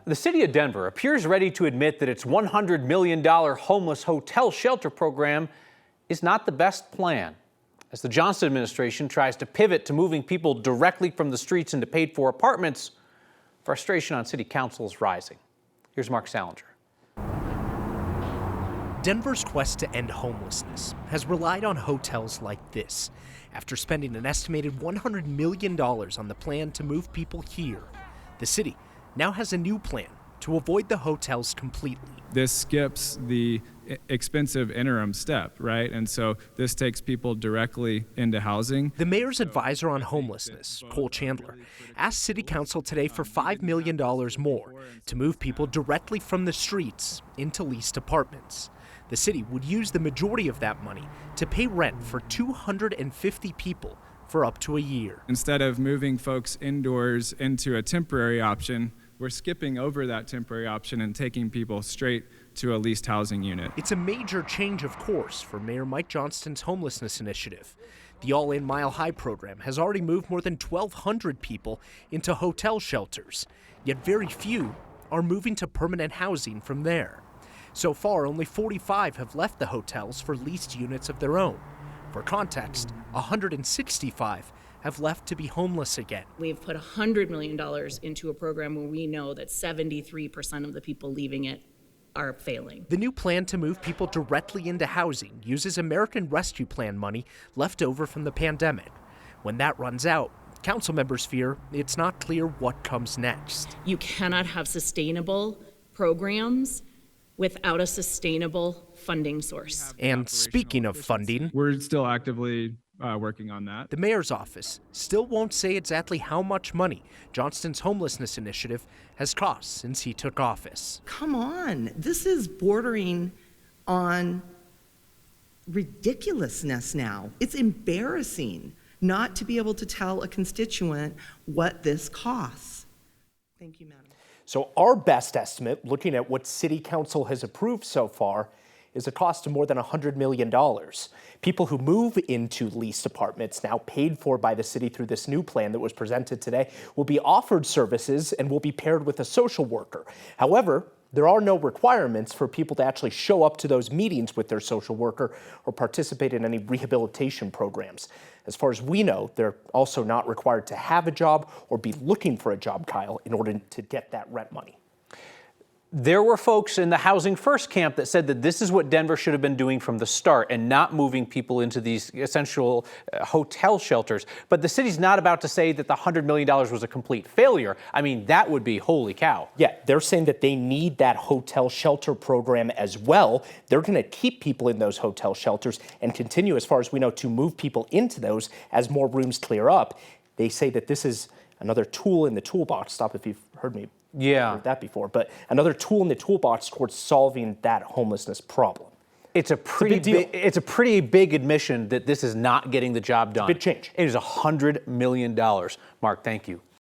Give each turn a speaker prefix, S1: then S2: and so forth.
S1: The city of Denver appears ready to admit that its $100 million homeless hotel shelter program is not the best plan. As the Johnston administration tries to pivot to moving people directly from the streets into paid-for apartments, frustration on city council is rising. Here's Mark Salinger.
S2: Denver's quest to end homelessness has relied on hotels like this. After spending an estimated $100 million on the plan to move people here, the city now has a new plan to avoid the hotels completely.
S3: This skips the expensive interim step, right? And so this takes people directly into housing.
S2: The mayor's advisor on homelessness, Cole Chandler, asked City Council today for $5 million more to move people directly from the streets into leased apartments. The city would use the majority of that money to pay rent for 250 people for up to a year.
S3: Instead of moving folks indoors into a temporary option, we're skipping over that temporary option and taking people straight to a leased housing unit.
S2: It's a major change of course for Mayor Mike Johnston's homelessness initiative. The All-In Mile High program has already moved more than 1,200 people into hotel shelters, yet very few are moving to permanent housing from there. So far, only 45 have left the hotels for leased units of their own. For context, 165 have left to be homeless again.
S4: We've put $100 million into a program where we know that 73% of the people leaving it are failing.
S2: The new plan to move people directly into housing uses American Rescue Plan money left over from the pandemic. When that runs out, council members fear it's not clear what comes next.
S4: You cannot have sustainable programs without a sustainable funding source.
S2: And speaking of funding,
S3: we're still actively working on that.
S2: The mayor's office still won't say exactly how much money Johnston's homelessness initiative has cost since he took office.
S5: Come on, this is bordering on ridiculousness now. It's embarrassing not to be able to tell a constituent what this costs. Thank you, Madam.
S6: So our best estimate, looking at what City Council has approved so far, is a cost of more than $100 million. People who move into leased apartments, now paid for by the city through this new plan that was presented today, will be offered services and will be paired with a social worker. However, there are no requirements for people to actually show up to those meetings with their social worker or participate in any rehabilitation programs. As far as we know, they're also not required to have a job or be looking for a job, Kyle, in order to get that rent money.
S1: There were folks in the Housing First camp that said that this is what Denver should have been doing from the start and not moving people into these essential hotel shelters. But the city's not about to say that the $100 million was a complete failure. I mean, that would be holy cow.
S6: Yeah, they're saying that they need that hotel shelter program as well. They're going to keep people in those hotel shelters and continue, as far as we know, to move people into those as more rooms clear up. They say that this is another tool in the toolbox. Stop if you've heard me. Heard that before, but another tool in the toolbox towards solving that homelessness problem.
S1: It's a pretty big admission that this is not getting the job done.
S6: Big change.
S1: It is $100 million. Mark, thank you.